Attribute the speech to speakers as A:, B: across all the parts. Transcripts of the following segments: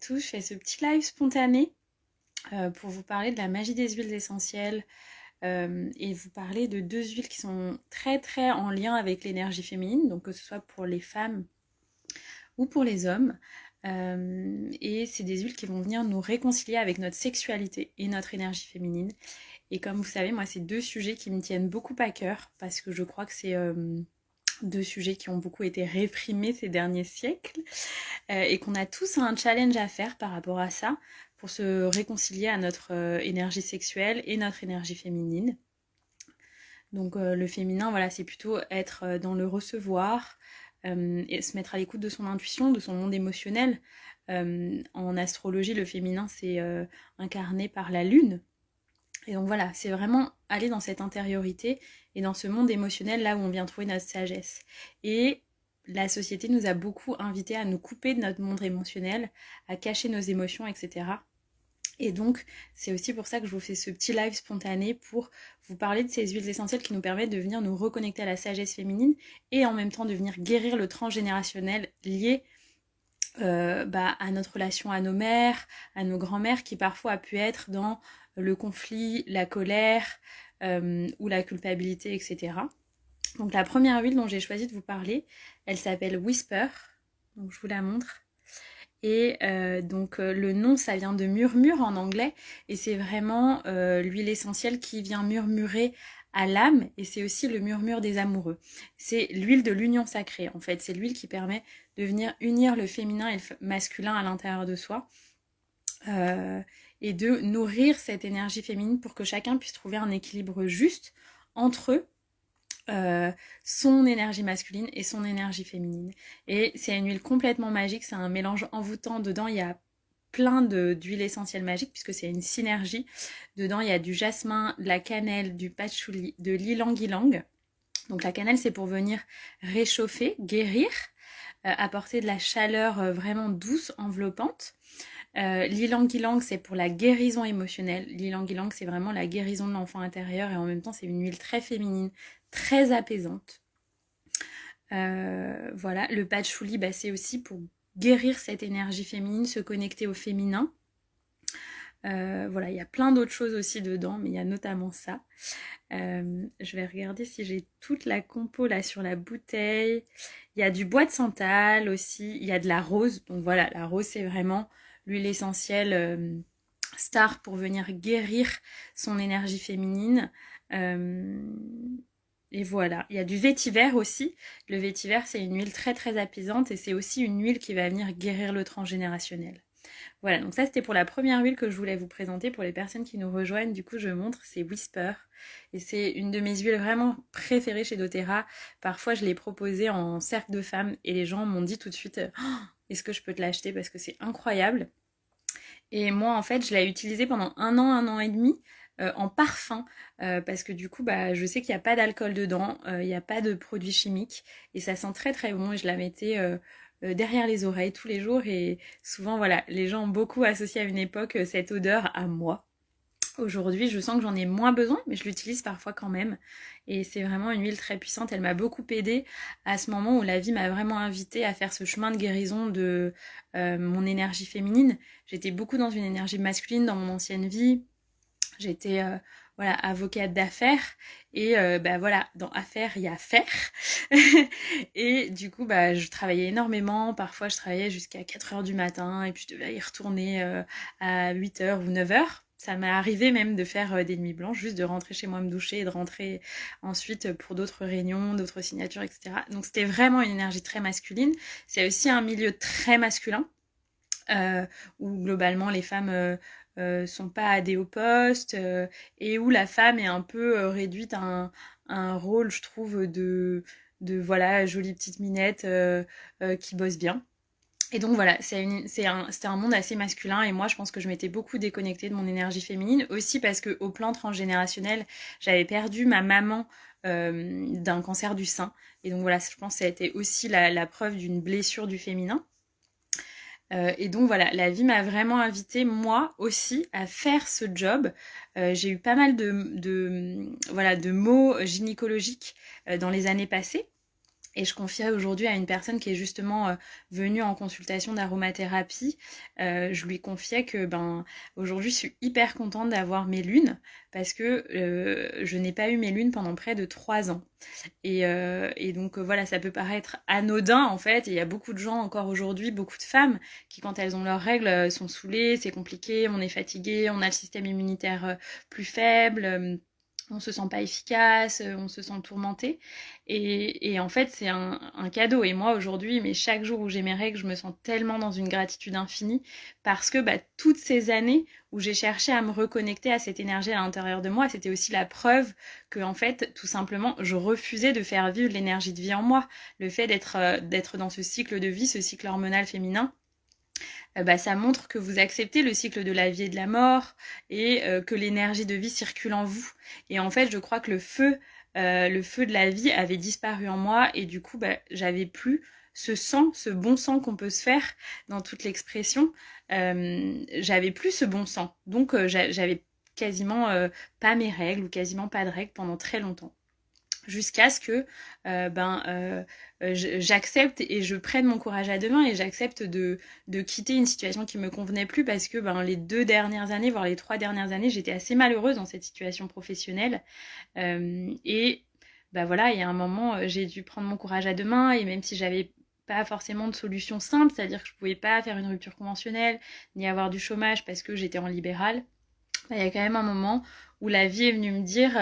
A: tous, je fais ce petit live spontané pour vous parler de la magie des huiles essentielles et vous parler de deux huiles qui sont très très en lien avec l'énergie féminine, donc que ce soit pour les femmes ou pour les hommes. Et c'est des huiles qui vont venir nous réconcilier avec notre sexualité et notre énergie féminine. Et comme vous savez, moi, c'est deux sujets qui me tiennent beaucoup à cœur parce que je crois que c'est deux sujets qui ont beaucoup été réprimés ces derniers siècles et qu'on a tous un challenge à faire par rapport à ça pour se réconcilier à notre énergie sexuelle et notre énergie féminine. Donc le féminin, voilà, c'est plutôt être dans le recevoir et se mettre à l'écoute de son intuition, de son monde émotionnel. En astrologie, le féminin, c'est incarné par la lune. Et donc voilà, c'est vraiment aller dans cette intériorité et dans ce monde émotionnel là où on vient trouver notre sagesse. Et la société nous a beaucoup invités à nous couper de notre monde émotionnel, à cacher nos émotions, etc. Et donc, c'est aussi pour ça que je vous fais ce petit live spontané pour vous parler de ces huiles essentielles qui nous permettent de venir nous reconnecter à la sagesse féminine et en même temps de venir guérir le transgénérationnel lié à notre relation à nos mères, à nos grands-mères qui parfois a pu être dans le conflit, la colère ou la culpabilité, etc. Donc la première huile dont j'ai choisi de vous parler, elle s'appelle Whisper, donc je vous la montre. Et le nom, ça vient de murmure en anglais, et c'est vraiment l'huile essentielle qui vient murmurer à l'âme, et c'est aussi le murmure des amoureux. C'est l'huile de l'union sacrée, en fait. C'est l'huile qui permet de venir unir le féminin et le masculin à l'intérieur de soi, et de nourrir cette énergie féminine pour que chacun puisse trouver un équilibre juste entre eux, son énergie masculine et son énergie féminine. Et c'est une huile complètement magique, c'est un mélange envoûtant. Dedans, il y a plein d'huiles essentielles magiques puisque c'est une synergie. Dedans, il y a du jasmin, de la cannelle, du patchouli, de l'ylang-ylang. Donc la cannelle, c'est pour venir réchauffer, guérir, apporter de la chaleur vraiment douce, enveloppante. L'ylang-ylang, c'est pour la guérison émotionnelle. L'ylang-ylang, c'est vraiment la guérison de l'enfant intérieur et en même temps, c'est une huile très féminine, très apaisante. Voilà, le patchouli, c'est aussi pour guérir cette énergie féminine, se connecter au féminin. Voilà, il y a plein d'autres choses aussi dedans, mais il y a notamment ça. Je vais regarder si j'ai toute la compo là sur la bouteille. Il y a du bois de santal aussi, il y a de la rose. Donc voilà, la rose, c'est vraiment l'huile essentielle star pour venir guérir son énergie féminine. Et voilà, il y a du vétiver aussi. Le vétiver, c'est une huile très très apaisante et c'est aussi une huile qui va venir guérir le transgénérationnel. Voilà, donc ça c'était pour la première huile que je voulais vous présenter pour les personnes qui nous rejoignent. Du coup, je montre, c'est Whisper. Et c'est une de mes huiles vraiment préférées chez doTERRA. Parfois, je l'ai proposée en cercle de femmes et les gens m'ont dit tout de suite oh, est-ce que je peux te l'acheter parce que c'est incroyable. Et moi, en fait, je l'ai utilisée pendant un an et demi. En parfum parce que du coup je sais qu'il n'y a pas d'alcool dedans, il n'y a pas de produits chimiques et ça sent très très bon et je la mettais derrière les oreilles tous les jours et souvent voilà les gens ont beaucoup associé à une époque cette odeur à moi. Aujourd'hui je sens que j'en ai moins besoin mais je l'utilise parfois quand même et c'est vraiment une huile très puissante. Elle m'a beaucoup aidée à ce moment où la vie m'a vraiment invitée à faire ce chemin de guérison de mon énergie féminine. J'étais beaucoup dans une énergie masculine dans mon ancienne vie. J'étais avocate d'affaires et voilà, dans affaires, il y a faire. Et du coup, je travaillais énormément. Parfois, je travaillais jusqu'à 4h du matin et puis je devais y retourner à 8h ou 9h. Ça m'est arrivé même de faire des nuits blanches, juste de rentrer chez moi me doucher et de rentrer ensuite pour d'autres réunions, d'autres signatures, etc. Donc, c'était vraiment une énergie très masculine. C'est aussi un milieu très masculin où globalement, les femmes... sont pas à des hauts postes et où la femme est un peu réduite à un rôle, je trouve, de voilà, jolie petite minette qui bosse bien. Et donc voilà, c'était un monde assez masculin et moi je pense que je m'étais beaucoup déconnectée de mon énergie féminine aussi parce qu'au plan transgénérationnel, j'avais perdu ma maman d'un cancer du sein. Et donc voilà, je pense que ça a été aussi la preuve d'une blessure du féminin. Et donc voilà, la vie m'a vraiment invitée, moi aussi, à faire ce job. J'ai eu pas mal de maux gynécologiques dans les années passées. Et je confiais aujourd'hui à une personne qui est justement venue en consultation d'aromathérapie, je lui confiais que aujourd'hui je suis hyper contente d'avoir mes lunes parce que je n'ai pas eu mes lunes pendant près de 3 ans. Et donc voilà, ça peut paraître anodin en fait, et il y a beaucoup de gens encore aujourd'hui, beaucoup de femmes qui quand elles ont leurs règles sont saoulées, c'est compliqué, on est fatigué, on a le système immunitaire plus faible, on se sent pas efficace, on se sent tourmenté. Et en fait, c'est un cadeau. Et moi, aujourd'hui, mais chaque jour où j'ai mes règles, je me sens tellement dans une gratitude infinie parce que toutes ces années où j'ai cherché à me reconnecter à cette énergie à l'intérieur de moi, c'était aussi la preuve que, en fait, tout simplement, je refusais de faire vivre l'énergie de vie en moi. Le fait d'être dans ce cycle de vie, ce cycle hormonal féminin, ça montre que vous acceptez le cycle de la vie et de la mort et que l'énergie de vie circule en vous. Et en fait, je crois que le feu de la vie avait disparu en moi et du coup, j'avais plus ce sang, ce bon sang qu'on peut se faire dans toute l'expression. J'avais plus ce bon sang. Donc, j'avais quasiment pas mes règles ou quasiment pas de règles pendant très longtemps. Jusqu'à ce que j'accepte et je prenne mon courage à deux mains et j'accepte de quitter une situation qui me convenait plus parce que les 2 dernières années, voire les 3 dernières années, j'étais assez malheureuse dans cette situation professionnelle. Et voilà, il y a un moment, j'ai dû prendre mon courage à deux mains et même si j'avais pas forcément de solution simple, c'est-à-dire que je pouvais pas faire une rupture conventionnelle ni avoir du chômage parce que j'étais en libéral, il y a quand même un moment où la vie est venue me dire,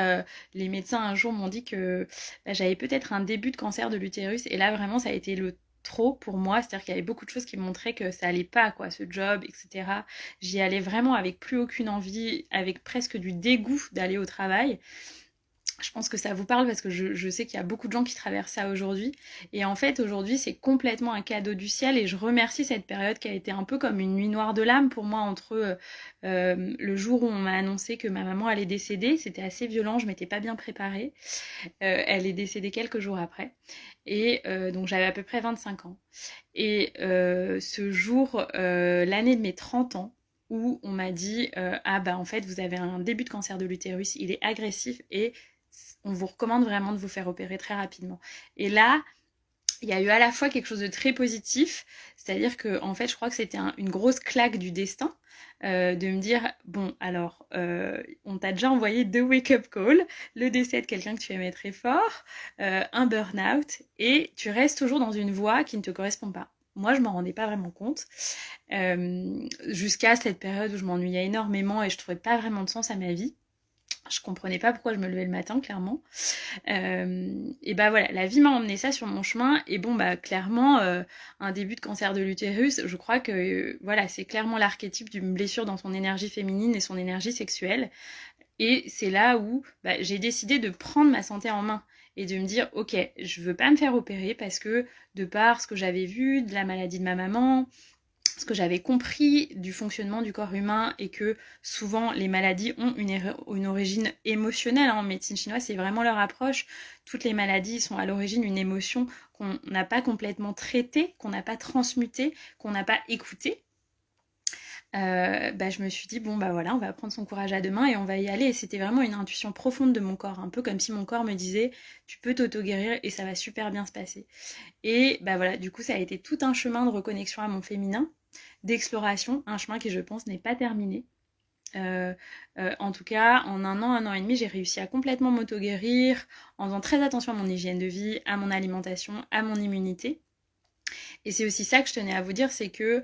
A: les médecins un jour m'ont dit que j'avais peut-être un début de cancer de l'utérus et là vraiment ça a été le trop pour moi, c'est-à-dire qu'il y avait beaucoup de choses qui montraient que ça allait pas quoi, ce job, etc. J'y allais vraiment avec plus aucune envie, avec presque du dégoût d'aller au travail. Je pense que ça vous parle parce que je sais qu'il y a beaucoup de gens qui traversent ça aujourd'hui. Et en fait, aujourd'hui, c'est complètement un cadeau du ciel et je remercie cette période qui a été un peu comme une nuit noire de l'âme pour moi entre le jour où on m'a annoncé que ma maman allait décéder. C'était assez violent, je m'étais pas bien préparée. Elle est décédée quelques jours après. Et donc j'avais à peu près 25 ans. Et ce jour, l'année de mes 30 ans, où on m'a dit en fait vous avez un début de cancer de l'utérus, il est agressif et on vous recommande vraiment de vous faire opérer très rapidement. Et là, il y a eu à la fois quelque chose de très positif, c'est-à-dire que en fait, je crois que c'était une grosse claque du destin de me dire bon alors on t'a déjà envoyé 2 wake-up calls, le décès de quelqu'un que tu aimais très fort, un burn-out et tu restes toujours dans une voie qui ne te correspond pas. Moi, je m'en rendais pas vraiment compte jusqu'à cette période où je m'ennuyais énormément et je trouvais pas vraiment de sens à ma vie. Je comprenais pas pourquoi je me levais le matin, clairement. Et voilà, la vie m'a emmené ça sur mon chemin. Et clairement, un début de cancer de l'utérus, je crois que voilà, c'est clairement l'archétype d'une blessure dans son énergie féminine et son énergie sexuelle. Et c'est là où j'ai décidé de prendre ma santé en main et de me dire, ok, je veux pas me faire opérer parce que de par ce que j'avais vu de la maladie de ma maman, ce que j'avais compris du fonctionnement du corps humain et que souvent les maladies ont une origine émotionnelle. En médecine chinoise, c'est vraiment leur approche. Toutes les maladies sont à l'origine d'une émotion qu'on n'a pas complètement traitée, qu'on n'a pas transmutée, qu'on n'a pas écoutée. Je me suis dit voilà, on va prendre son courage à deux mains et on va y aller. Et c'était vraiment une intuition profonde de mon corps, un peu comme si mon corps me disait tu peux t'auto-guérir et ça va super bien se passer. Et voilà, du coup ça a été tout un chemin de reconnexion à mon féminin, d'exploration, un chemin qui je pense n'est pas terminé. En tout cas, en un an et demi, j'ai réussi à complètement m'auto-guérir en faisant très attention à mon hygiène de vie, à mon alimentation, à mon immunité. Et c'est aussi ça que je tenais à vous dire, c'est que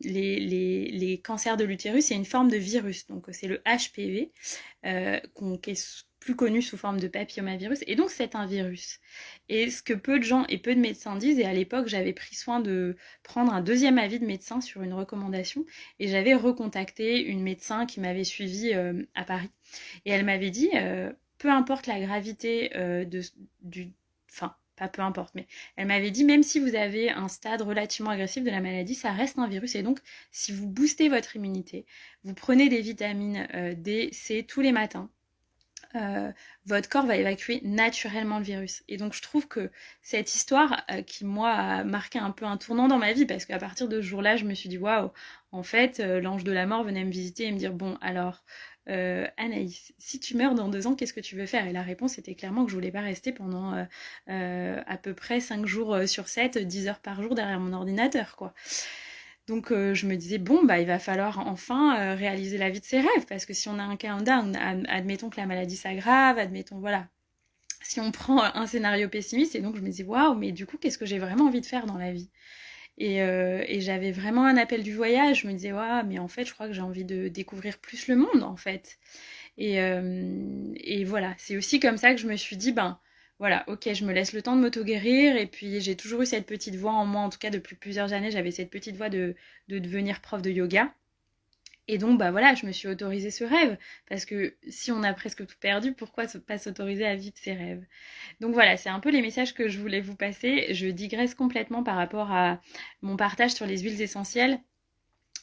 A: les cancers de l'utérus, c'est une forme de virus. Donc c'est le HPV, qui est plus connu sous forme de papillomavirus. Et donc c'est un virus. Et ce que peu de gens et peu de médecins disent, et à l'époque j'avais pris soin de prendre un deuxième avis de médecin sur une recommandation, et j'avais recontacté une médecin qui m'avait suivie à Paris. Et elle m'avait dit, peu importe la gravité pas peu importe, mais elle m'avait dit même si vous avez un stade relativement agressif de la maladie, ça reste un virus et donc si vous boostez votre immunité, vous prenez des vitamines D, C tous les matins, votre corps va évacuer naturellement le virus. Et donc je trouve que cette histoire qui moi a marqué un peu un tournant dans ma vie parce qu'à partir de ce jour-là, je me suis dit waouh, en fait l'ange de la mort venait me visiter et me dire bon alors Anaïs, si tu meurs dans 2 ans, qu'est-ce que tu veux faire? Et la réponse était clairement que je voulais pas rester pendant à peu près 5 jours sur 7, 10 heures par jour derrière mon ordinateur, quoi. Donc je me disais, bon, bah il va falloir enfin réaliser la vie de ses rêves, parce que si on a un countdown, admettons que la maladie s'aggrave, admettons, voilà, si on prend un scénario pessimiste, et donc je me disais, waouh, mais du coup, qu'est-ce que j'ai vraiment envie de faire dans la vie? Et j'avais vraiment un appel du voyage. Je me disais, waouh, mais en fait, je crois que j'ai envie de découvrir plus le monde, en fait. Et voilà, c'est aussi comme ça que je me suis dit, ben voilà, ok, je me laisse le temps de m'auto-guérir. Et puis j'ai toujours eu cette petite voix en moi, en tout cas depuis plusieurs années, j'avais cette petite voix de devenir prof de yoga. Et donc, bah voilà, je me suis autorisé ce rêve. Parce que si on a presque tout perdu, pourquoi pas s'autoriser à vivre ses rêves? Donc voilà, c'est un peu les messages que je voulais vous passer. Je digresse complètement par rapport à mon partage sur les huiles essentielles.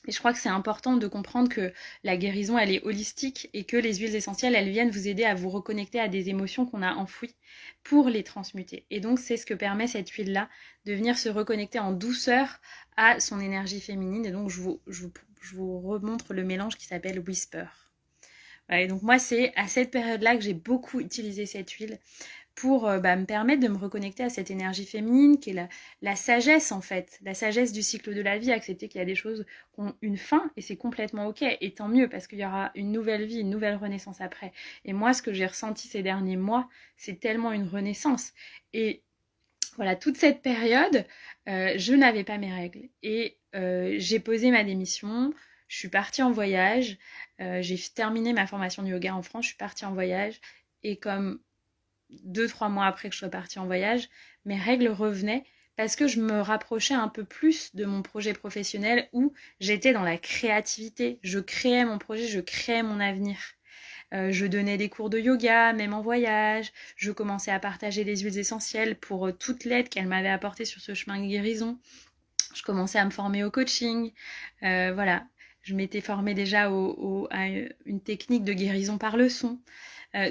A: Et je crois que c'est important de comprendre que la guérison, elle est holistique et que les huiles essentielles, elles viennent vous aider à vous reconnecter à des émotions qu'on a enfouies pour les transmuter. Et donc, c'est ce que permet cette huile-là, de venir se reconnecter en douceur à son énergie féminine. Et donc, je vous remontre le mélange qui s'appelle Whisper. Voilà, et donc moi, c'est à cette période-là que j'ai beaucoup utilisé cette huile pour me permettre de me reconnecter à cette énergie féminine qui est la sagesse en fait, la sagesse du cycle de la vie, accepter qu'il y a des choses qui ont une fin et c'est complètement ok, et tant mieux parce qu'il y aura une nouvelle vie, une nouvelle renaissance après. Et moi, ce que j'ai ressenti ces derniers mois, c'est tellement une renaissance. Et voilà, toute cette période, je n'avais pas mes règles et j'ai posé ma démission. Je suis partie en voyage, j'ai terminé ma formation de yoga en France, je suis partie en voyage et comme 2-3 mois après que je sois partie en voyage, mes règles revenaient parce que je me rapprochais un peu plus de mon projet professionnel où j'étais dans la créativité. Je créais mon projet, je créais mon avenir. Je donnais des cours de yoga, même en voyage. Je commençais à partager les huiles essentielles pour toute l'aide qu'elle m'avait apportée sur ce chemin de guérison. Je commençais à me former au coaching. Voilà, je m'étais formée déjà à une technique de guérison par le son.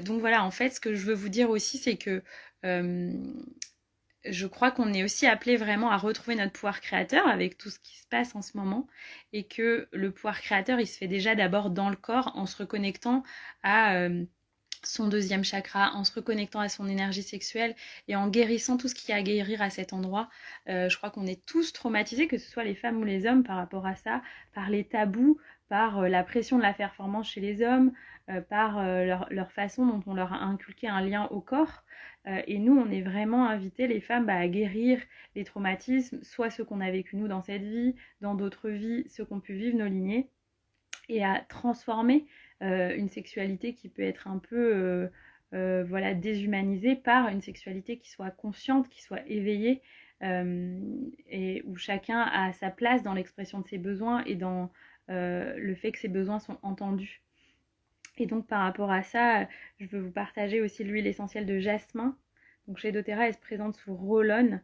A: Donc voilà, en fait, ce que je veux vous dire aussi, c'est que je crois qu'on est aussi appelé vraiment à retrouver notre pouvoir créateur avec tout ce qui se passe en ce moment et que le pouvoir créateur, il se fait déjà d'abord dans le corps en se reconnectant à son 2e chakra, en se reconnectant à son énergie sexuelle et en guérissant tout ce qu'il y a à guérir à cet endroit. Je crois qu'on est tous traumatisés, que ce soit les femmes ou les hommes, par rapport à ça, par les tabous, par la pression de la performance chez les hommes, par leur façon dont on leur a inculqué un lien au corps. Et nous, on est vraiment invités, les femmes, à guérir les traumatismes, soit ceux qu'on a vécu nous dans cette vie, dans d'autres vies, ceux qu'ont pu vivre nos lignées, et à transformer une sexualité qui peut être un peu voilà, déshumanisée par une sexualité qui soit consciente, qui soit éveillée, et où chacun a sa place dans l'expression de ses besoins et dans le fait que ses besoins sont entendus. Et donc par rapport à ça, je veux vous partager aussi l'huile essentielle de jasmin. Donc chez doTERRA, elle se présente sous roll-on,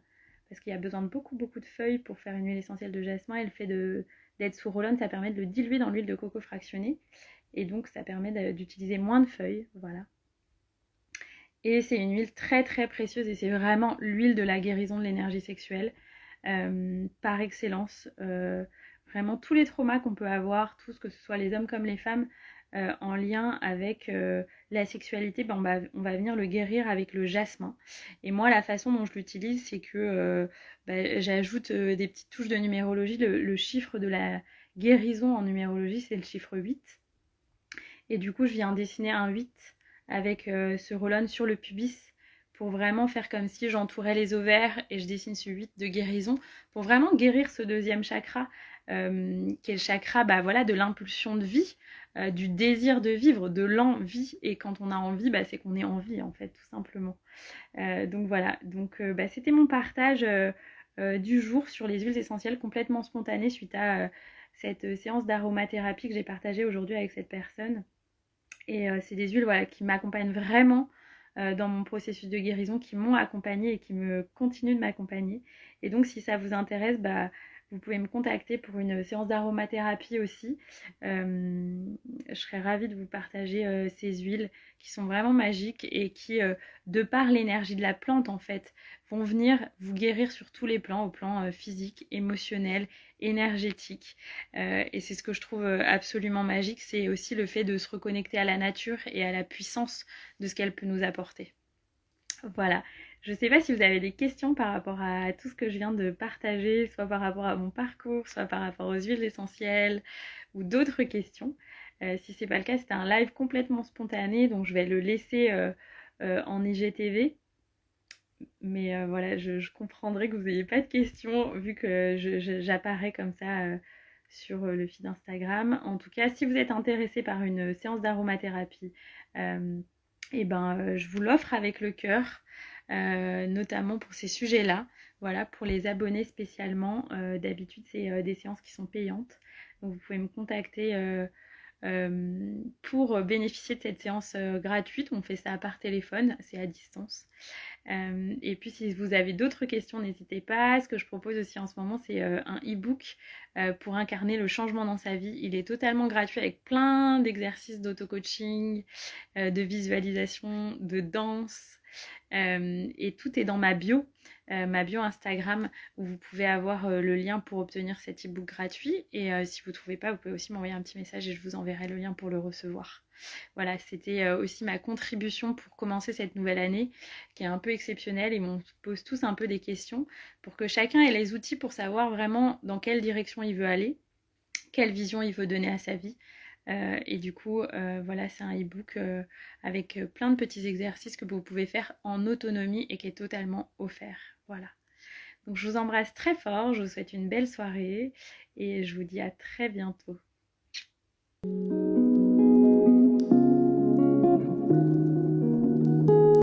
A: parce qu'il y a besoin de beaucoup de feuilles pour faire une huile essentielle de jasmin. Et le fait d'être sous roll-on, ça permet de le diluer dans l'huile de coco fractionnée. Et donc ça permet d'utiliser moins de feuilles, voilà. Et c'est une huile très précieuse et c'est vraiment l'huile de la guérison de l'énergie sexuelle par excellence. Vraiment tous les traumas qu'on peut avoir, tous, que ce soit les hommes comme les femmes, en lien avec la sexualité, on va venir le guérir avec le jasmin. Et moi, la façon dont je l'utilise, c'est que j'ajoute des petites touches de numérologie. Le chiffre de la guérison en numérologie, c'est le chiffre 8. Et du coup, je viens dessiner un 8 avec ce roll-on sur le pubis pour vraiment faire comme si j'entourais les ovaires et je dessine ce 8 de guérison pour vraiment guérir ce 2e chakra qui est le chakra de l'impulsion de vie, du désir de vivre, de l'envie. Et quand on a envie, c'est qu'on est en vie en fait, tout simplement. Donc voilà, c'était mon partage du jour sur les huiles essentielles complètement spontanées suite à cette séance d'aromathérapie que j'ai partagée aujourd'hui avec cette personne. Et c'est des huiles qui m'accompagnent vraiment dans mon processus de guérison, qui m'ont accompagnée et qui me continuent de m'accompagner. Et donc si ça vous intéresse, Vous pouvez me contacter pour une séance d'aromathérapie aussi. Je serais ravie de vous partager ces huiles qui sont vraiment magiques et qui, de par l'énergie de la plante en fait, vont venir vous guérir sur tous les plans, au plan physique, émotionnel, énergétique. Et c'est ce que je trouve absolument magique, c'est aussi le fait de se reconnecter à la nature et à la puissance de ce qu'elle peut nous apporter. Voilà. Je ne sais pas si vous avez des questions par rapport à tout ce que je viens de partager, soit par rapport à mon parcours, soit par rapport aux huiles essentielles ou d'autres questions. Si ce n'est pas le cas, c'était un live complètement spontané, donc je vais le laisser en IGTV. Mais voilà, je comprendrai que vous n'ayez pas de questions vu que j'apparais comme ça sur le feed Instagram. En tout cas, si vous êtes intéressé par une séance d'aromathérapie, je vous l'offre avec le cœur, notamment pour ces sujets-là. Voilà, pour les abonnés spécialement. D'habitude, c'est des séances qui sont payantes. Donc, vous pouvez me contacter pour bénéficier de cette séance gratuite. On fait ça par téléphone, c'est à distance. Et puis si vous avez d'autres questions, n'hésitez pas. Ce que je propose aussi en ce moment, c'est un e-book pour incarner le changement dans sa vie. Il est totalement gratuit avec plein d'exercices d'auto-coaching, de visualisation, de danse. Et tout est dans ma bio Instagram, où vous pouvez avoir le lien pour obtenir cet e-book gratuit. Et si vous ne trouvez pas, vous pouvez aussi m'envoyer un petit message et je vous enverrai le lien pour le recevoir. Voilà, c'était aussi ma contribution pour commencer cette nouvelle année, qui est un peu exceptionnelle, et on se pose tous un peu des questions pour que chacun ait les outils pour savoir vraiment dans quelle direction il veut aller, quelle vision il veut donner à sa vie. Et du coup, voilà, c'est un e-book avec plein de petits exercices que vous pouvez faire en autonomie et qui est totalement offert. Voilà. Donc je vous embrasse très fort, je vous souhaite une belle soirée et je vous dis à très bientôt.